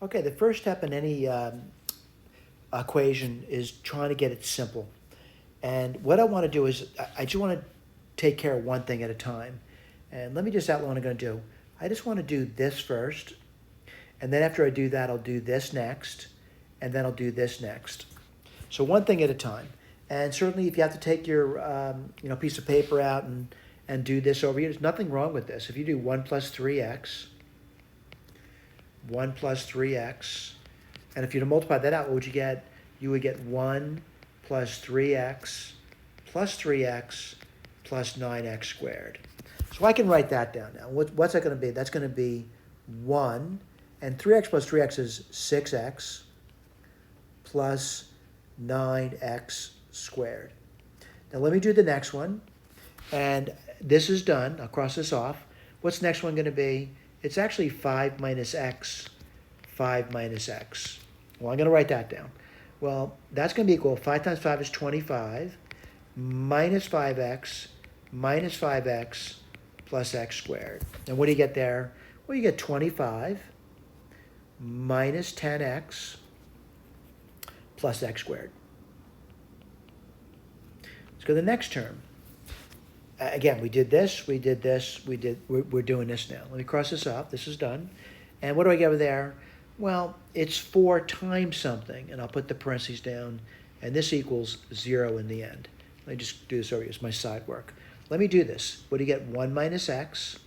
Okay, the first step in any equation is trying to get it simple. And what I want to do is, I just want to take care of one thing at a time. And let me just outline what I'm going to do. I just want to do this first, and then after I do that, I'll do this next, and then I'll do this next. So one thing at a time. And certainly if you have to take your piece of paper out and do this over here, there's nothing wrong with this. If you do 1 plus 3x, 1 plus 3x, and if you multiply that out, what would you get? You would get 1 plus 3x plus 3x plus 9x squared. So I can write that down now. What's that going to be? That's going to be 1, and 3x plus 3x is 6x plus 9x squared. Now let me do the next one, and this is done. I'll cross this off. What's the next one going to be? It's actually 5 minus x, 5 minus x. Well, I'm going to write that down. Well, that's going to be equal, 5 times 5 is 25, minus 5x, minus 5x, plus x squared. And what do you get there? Well, you get 25 minus 10x plus x squared. Let's go to the next term. Again, we did this, we did this, we're doing this now. Let me cross this off. This is done. And what do I get over there? Well, it's 4 times something, and I'll put the parentheses down, and this equals 0 in the end. Let me just do this over here. It's my side work. Let me do this. What do you get? 1 minus x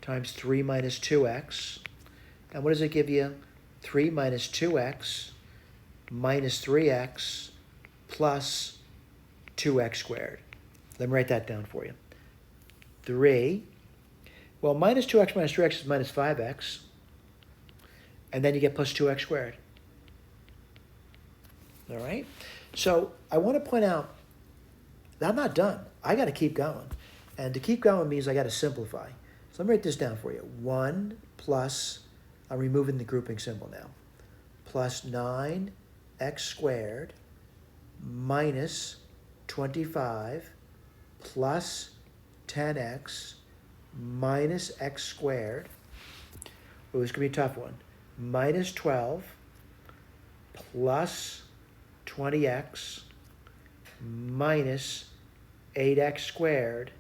times 3 minus 2x. And what does it give you? 3 minus 2x minus 3x plus 2x squared. Let me write that down for you. 3, well, minus 2x minus 3x is minus 5x, and then you get plus 2x squared. All right? So I want to point out that I'm not done. I got to keep going. And to keep going means I got to simplify. So let me write this down for you. 1 plus, I'm removing the grouping symbol now, plus 9x squared minus 25 plus 10x minus x squared. Oh, this could be a tough one. Minus 12 plus 20x minus 8x squared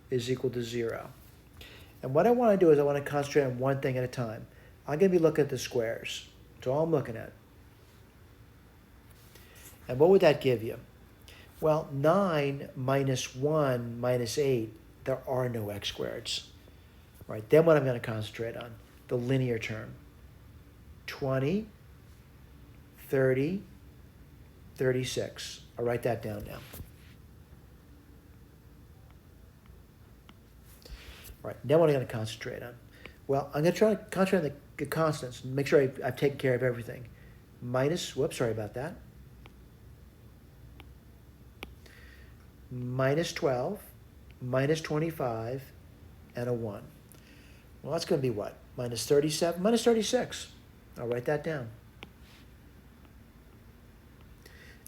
is equal to 0. And what I want to do is I want to concentrate on one thing at a time. I'm going to be looking at the squares. That's all I'm looking at. And what would that give you? Well, 9 minus 1 minus 8, there are no x squareds. Right, then what I'm going to concentrate on, the linear term. 20, 30, 36. I'll write that down now. All right, then what am I going to concentrate on? Well, I'm going to try to concentrate on the constants and make sure I've taken care of everything. Minus, whoops, sorry about that. Minus 12, minus 25, and a 1. Well, that's going to be what? Minus 37, minus 36. I'll write that down.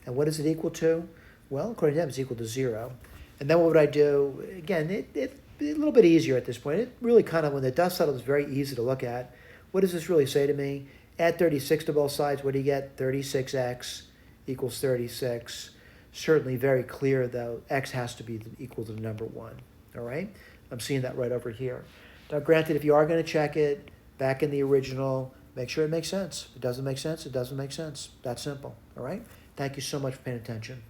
And what is it equal to? Well, according to them, it's equal to 0. And then what would I do? Again, it's a little bit easier at this point. It really kind of, when the dust settles, it's very easy to look at. What does this really say to me? Add 36 to both sides. What do you get? 36x equals 36. Certainly very clear, though, x has to be equal to the number 1. All right? I'm seeing that right over here. Now, granted, if you are going to check it back in the original, make sure it makes sense. If it doesn't make sense, it doesn't make sense. That's simple. All right? Thank you so much for paying attention.